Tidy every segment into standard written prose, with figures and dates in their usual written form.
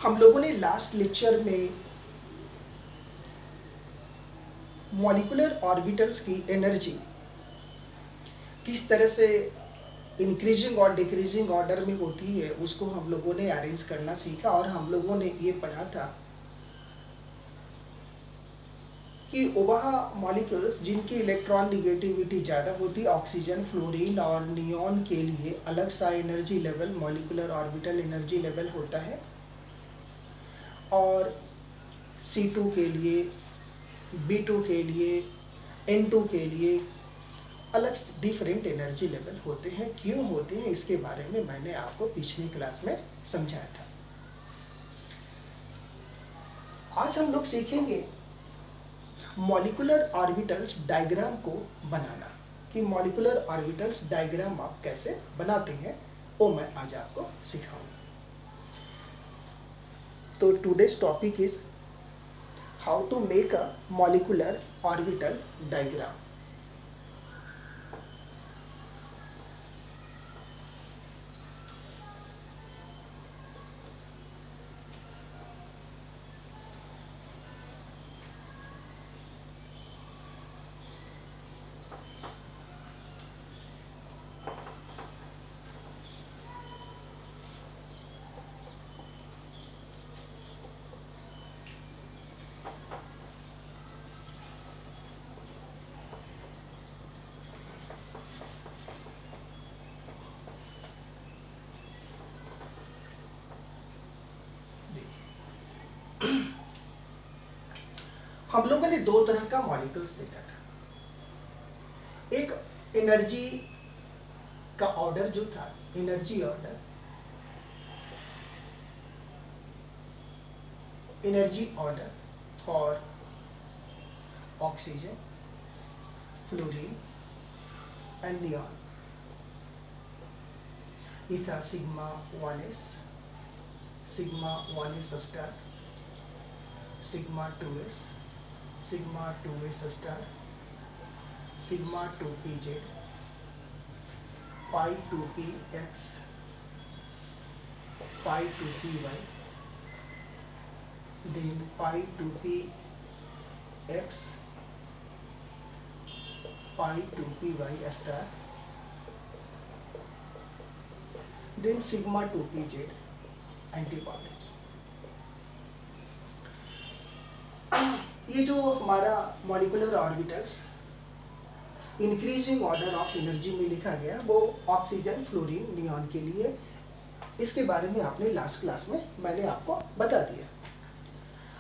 हम लोगों ने लास्ट लेक्चर में मॉलिक्यूलर ऑर्बिटल्स की एनर्जी किस तरह से इंक्रीजिंग और डिक्रीजिंग ऑर्डर में होती है उसको हम लोगों ने अरेंज करना सीखा, और हम लोगों ने ये पढ़ा था कि वह मॉलिक्यूल्स जिनकी इलेक्ट्रॉन निगेटिविटी ज़्यादा होती है, ऑक्सीजन, फ्लोरीन और नियॉन के लिए अलग सा energy level, molecular orbital energy level होता है, और C2 के लिए, B2 के लिए, N2 के लिए अलग डिफरेंट एनर्जी लेवल होते हैं। क्यों होते हैं इसके बारे में मैंने आपको पिछली क्लास में समझाया था। आज हम लोग सीखेंगे मॉलिक्यूलर ऑर्बिटल्स डायग्राम को बनाना, कि मॉलिक्यूलर ऑर्बिटल्स डायग्राम आप कैसे बनाते हैं वो मैं आज आपको सिखाऊंगा। तो today's topic is how to make a molecular orbital diagram. हम लोगों ने दो तरह का मॉलिक्यूल्स देखा था। एक एनर्जी का ऑर्डर जो था, energy order, energy order for oxygen, fluorine and neon. ये था sigma 1s, sigma 1s star, sigma 2s, sigma 2s star, sigma 2pz, पाई 2px, पाई 2py, then पाई 2px, पाई 2py star, then sigma 2pz antibody. ये जो हमारा molecular orbitals increasing order of energy में लिखा गया वो oxygen, fluorine, neon के लिए, इसके बारे में आपने लास्ट क्लास में मैंने आपको बता दिया।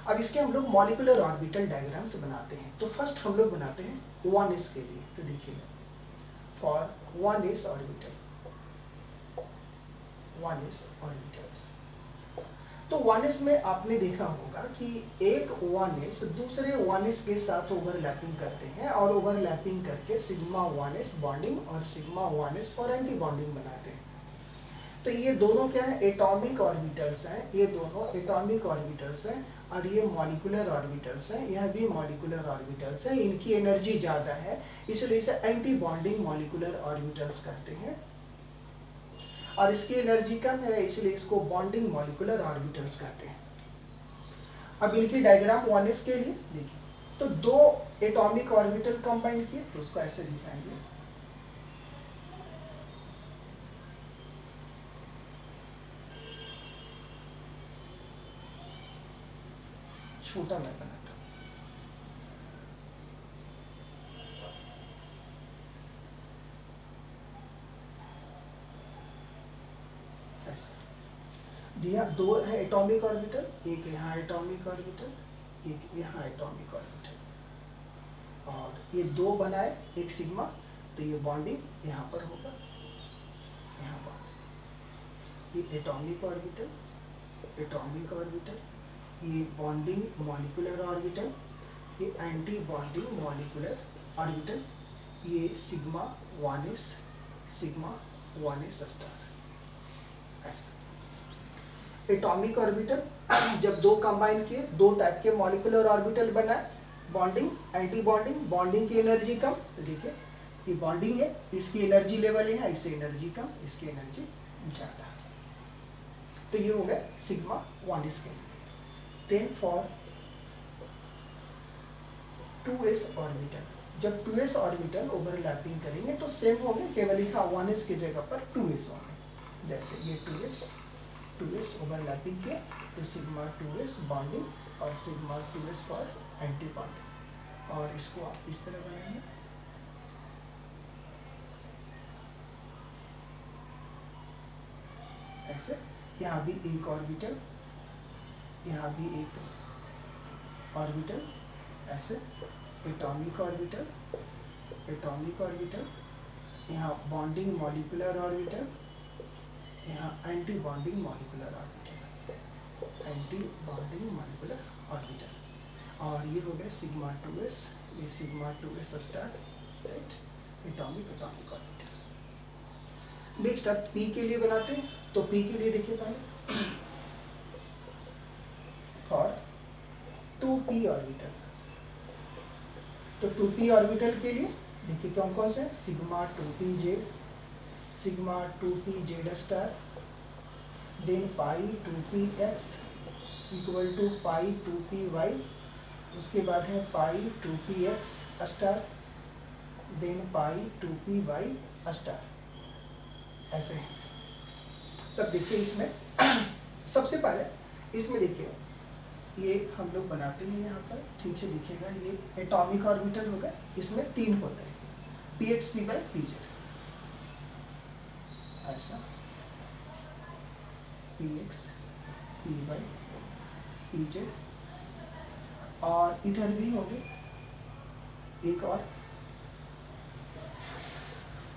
अब इसके हम लोग मॉलिक्यूलर ऑर्बिटल डायग्राम्स बनाते हैं। तो फर्स्ट हम लोग बनाते हैं 1s के लिए। तो देखिए for 1s orbital, 1s orbitals, तो 1s में आपने देखा होगा कि एक 1s दूसरे 1s के साथ ओवरलैपिंग करते हैं, और ओवरलैपिंग करके सिग्मा 1s बॉन्डिंग और sigma 1s for anti bonding बनाते हैं। तो ये दोनों क्या है, एटॉमिक ऑर्बिटल्स हैं, ये दोनों एटॉमिक ऑर्बिटल्स हैं, और ये मॉलिक्यूलर ऑर्बिटल्स हैं, यह भी मॉलिक्यूलर ऑर्बिटल्स हैं। इनकी एनर्जी ज़्यादा है, इसलिए इसे एंटी बॉन्डिंग मॉलिक्यूलर ऑर्बिटल्स करते हैं, और इसकी एनर्जी कम है, इसलिए इसको बॉन्डिंग मॉलिक्यूलर ऑर्बिटल्स कहते हैं। अब इनकी डायग्राम 1s के लिए देखिए, तो दो एटॉमिक ऑर्बिटल कंबाइन किए तो उसको ऐसे दिखाएंगे। छोटा मैं बनाता हूं, ऐसे दिया। दो है एटॉमिक ऑर्बिटल, एक यहाँ एटॉमिक ऑर्बिटल, एक यहाँ एटॉमिक ऑर्बिटल, और ये दो बनाए एक सिग्मा, तो ये बॉन्डिंग यहाँ पर होगा, यहाँ पर ये एटॉमिक ऑर्बिटल, एटॉमिक ऑर्बिटल, ये बॉन्डिंग मॉलिक्यूलर ऑर्बिटल, ये एंटी बॉन्डिंग मॉलिक्यूलर ऑर्बिटल, ये sigma 1s, sigma 1s star. Atomic orbital जब दो कंबाइन किए, दो टाइप के मॉलिक्यूलर ऑर्बिटल बनाए, बॉन्डिंग, एंटी बॉन्डिंग, बॉन्डिंग की एनर्जी कम, तो देखिए ये बॉन्डिंग है, इसकी एनर्जी लेवल है, इससे एनर्जी कम, इसकी एनर्जी ज़्यादा। तो ये हो गया सिग्मा 1s के लिए। देन फॉर 2s ऑर्बिटल, जब 2s ऑर्बिटल ओवरलैपिंग करेंगे तो सेम होंगे, केवल यहाँ 1s की जगह पर 2s होंगे। जैसे ये 2s ओवरलैपिंग किया तो सिग्मा 2s बॉन्डिंग और sigma 2s for anti bonding. और इसको आप इस तरह बनाएंगे, ऐसे। यहाँ भी एक ऑर्बिटल, यहाँ भी एक ऑर्बिटल, ऐसे एटॉमिक ऑर्बिटल, एटॉमिक ऑर्बिटल, यहाँ बॉन्डिंग मॉलिक्यूलर ऑर्बिटल, यहाँ anti bonding molecular orbital, anti bonding molecular orbital. और ये हो गया सिग्मा 2s, ये sigma 2s star, right, atomic atomic orbital. Next अब p के लिए बनाते हैं, तो p के लिए देखिए पहले फॉर 2p ऑर्बिटल, तो 2p ऑर्बिटल के लिए देखिए कौन कौन से, sigma 2pz, sigma 2pz star, then pi 2px equal to pi 2py, उसके बाद है pi 2px star, then pi 2py star, ऐसे है। तब देखिए इसमें सबसे पहले इसमें देखिए ये हम लोग बनाते हैं, यहाँ पर ठीक से दिखेगा, ये एटॉमिक ऑर्बिटल होगा, इसमें 3 होते हैं, px py pz, ऐसा px py pz। और इधर भी होंगे एक और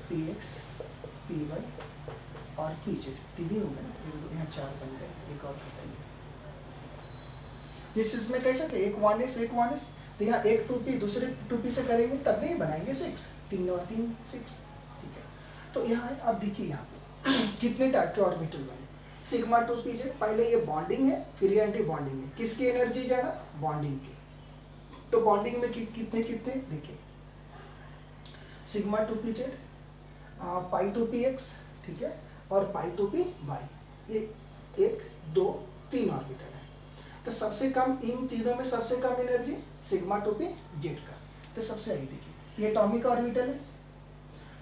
px py और pz, 3 हो गए, यहाँ 4 बन गए, एक और बताइए। इस इसमें कैसे थे, एक 1s एक 1s, तो यहाँ एक 2p दूसरे 2p से करेंगे तब नहीं बनाएंगे 6, 3 और 3 6, ठीक है। तो यहाँ अब देखिए यहाँ पे कितने टाइप के ऑर्बिटल बने, सिग्मा 2pz, पहले ये बॉन्डिंग है, फिर ये एंटी बॉन्डिंग है, किसकी एनर्जी ज्यादा, बॉन्डिंग की। तो बॉन्डिंग में कितने कितने देखिए, सिग्मा 2pz, पाई 2px, ठीक है, और पाई 2py, ये 1 2 3 ऑर्बिटल है। तो सबसे कम इन तीनों में सबसे कम एनर्जी सिग्मा 2pz का, तो सबसे आगे देखिए ये एटॉमिक ऑर्बिटल है,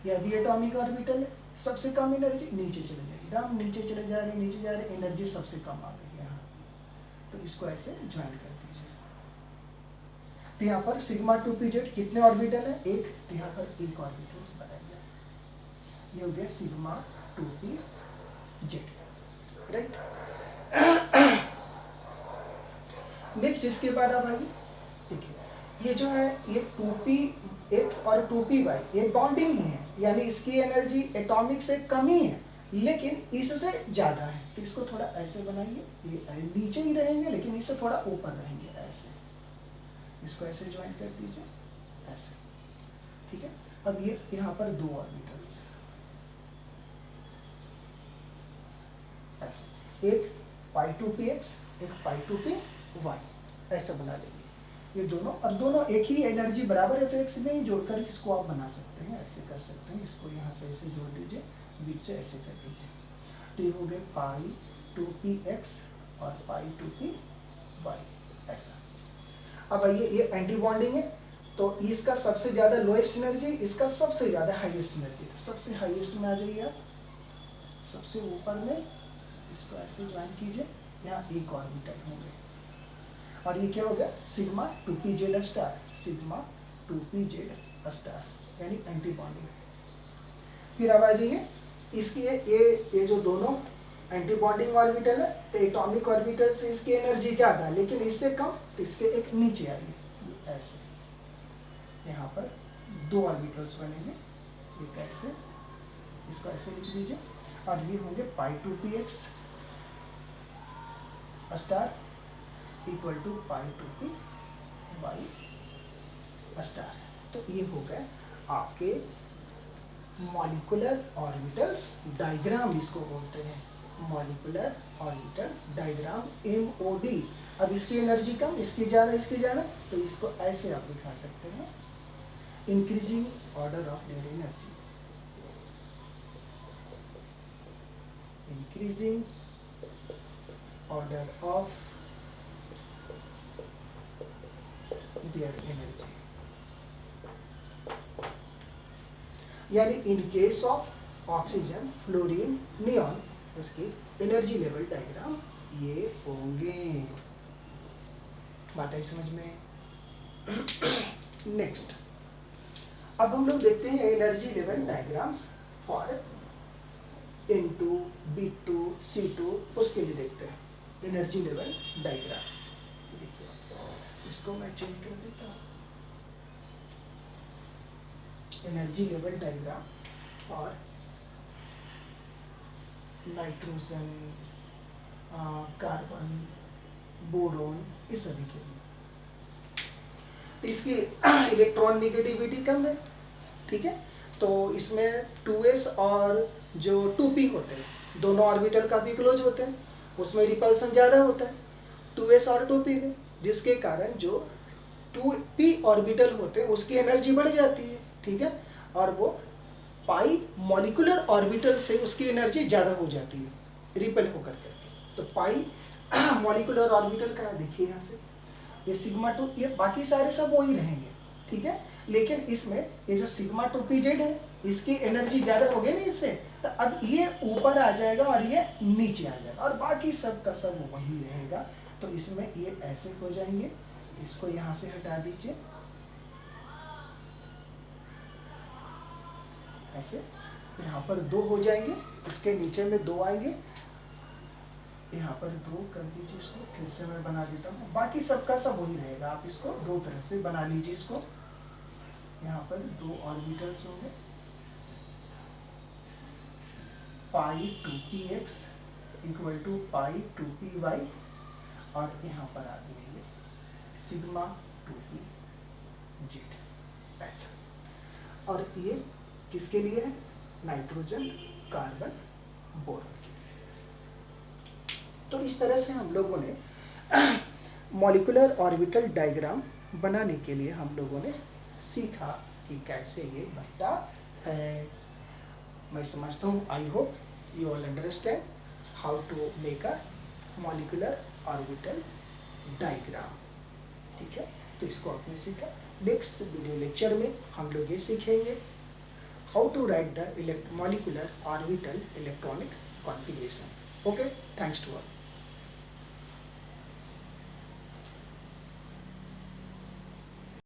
यह भी एटॉमिक ऑर्बिटल है, सबसे कम एनर्जी नीचे चले जाएगी, एकदम नीचे चले जा रहे नीचे जा रहे, एनर्जी सबसे कम आ गई यहाँ, तो इसको ऐसे ज्वाइन कर दीजिए। तो यहाँ पर सिग्मा 2pz कितने ऑर्बिटल है, एक, तो यहाँ पर एक ऑर्बिटल बनाएंगे, ये हो गया सिग्मा 2pz, राइट। नेक्स्ट इसके बाद अब आइए देखिए, ये जो है ये 2px और 2py ये बॉन्डिंग ही है, यानी इसकी एनर्जी एटॉमिक से कम ही है, लेकिन इससे ज्यादा है, तो इसको थोड़ा ऐसे बनाइए, ये नीचे ही रहेंगे लेकिन इससे थोड़ा ऊपर रहेंगे, ऐसे, इसको ऐसे ज्वाइन कर दीजिए, ऐसे, ठीक है। अब ये यहाँ पर 2 ऑर्बिटल्स, ऐसे, एक पाई 2px एक पाई 2py, ऐसा बना लेंगे ये दोनों, और दोनों एक ही एनर्जी बराबर है, तो एक से नहीं जोड़कर इसको आप बना सकते हैं, ऐसे कर सकते हैं, इसको यहाँ से ऐसे जोड़ दीजिए, बीच से ऐसे कर दीजिए, तो ये हो गए पाई 2px और पाई 2py, ऐसा। अब आइए ये एंटी बॉन्डिंग है, तो इसका सबसे ज्यादा लोएस्ट एनर्जी, इसका सबसे ज्यादा हाईएस्ट एनर्जी, सबसे हाईएस्ट में आ जाइए आप, सबसे ऊपर में, इसको ऐसे ज्वाइन कीजिए, यहाँ एक ऑर्बिटल होंगे, और ये क्या हो गया sigma 2pz star, sigma 2pz star, यानी एंटी बॉन्डिंग। फिर अब आ जाइए इसकी ये जो दोनों एंटी बॉन्डिंग ऑर्बिटल है, तो एटॉमिक ऑर्बिटल से इसकी एनर्जी ज्यादा है लेकिन इससे कम, तो इसके एक नीचे आएगी, ऐसे, यहाँ पर 2 ऑर्बिटल्स बनेंगे, एक ऐसे, इसको ऐसे लिख दीजिए, और ये होंगे pi 2px star equal to pi 2py star. तो ये हो गए आपके मॉलिक्यूलर ऑर्बिटल्स डायग्राम, इसको बोलते हैं मॉलिक्यूलर ऑर्बिटल डायग्राम, MOD। अब इसकी एनर्जी कम, इसकी ज्यादा, इसकी ज्यादा, तो इसको ऐसे आप दिखा सकते हैं, increasing order of their energy, increasing order of their energy. यानी in case of oxygen, fluorine, neon, उसकी एनर्जी लेवल डायग्राम ये होंगे। बात आई समझ में? नेक्स्ट, अब हम लोग देखते हैं energy level diagrams for N2, B2, C2, उसके लिए देखते हैं एनर्जी लेवल डायग्राम। देखिए इसको मैं चेंज कर देता हूँ। एनर्जी लेवल डायग्राम और नाइट्रोजन, कार्बन, बोरोन, इस सभी के लिए तो इसकी इलेक्ट्रॉन नेगेटिविटी कम है, ठीक है। तो इसमें 2s और जो 2p होते हैं दोनों ऑर्बिटल काफी क्लोज होते हैं, उसमें रिपल्सन ज्यादा होता है 2s और 2p में, जिसके कारण जो 2p ऑर्बिटल होते हैं उसकी एनर्जी बढ़ जाती है, ठीक है, और वो पाई मॉलिक्यूलर ऑर्बिटल से उसकी एनर्जी ज्यादा हो जाती है रिपेल होकर करके। तो पाई मॉलिक्यूलर ऑर्बिटल का देखिए यहाँ से ये सिग्मा 2, ये बाकी सारे सब वही रहेंगे, ठीक है, लेकिन इसमें ये जो सिग्मा 2pz है इसकी एनर्जी ज्यादा हो गई ना इससे, तो अब ये ऊपर आ जाएगा और ये नीचे आ जाएगा और बाकी सब का सब वही रहेगा। तो इसमें ये ऐसे हो जाएंगे, इसको यहाँ से हटा दीजिए ऐसे, यहाँ पर 2 हो जाएंगे, इसके नीचे में 2 आएंगे, यहाँ पर 2 कर दीजिए, इसको फिर से मैं बना देता हूँ, बाकी सबका सब वही रहेगा। आप इसको 2 तरह से बना लीजिए इसको। यहाँ पर 2 ऑर्बिटल्स होंगे, pi 2px equal to pi 2py, और यहाँ पर आ जाएंगे सिग्मा 2pz ऐसा। और ये किसके लिए है? नाइट्रोजन, कार्बन, बोरॉन के लिए। तो इस तरह से हम लोगों ने मॉलिक्यूलर ऑर्बिटल डायग्राम बनाने के लिए हम लोगों ने सीखा कि कैसे ये बनता है। मैं समझता हूँ, I hope you all understand how to make a molecular orbital diagram, ठीक है। तो इसको आपने सीखा। नेक्स्ट वीडियो लेक्चर में हम लोग ये सीखेंगे how to write the molecular orbital electronic configuration. Okay, thanks to all.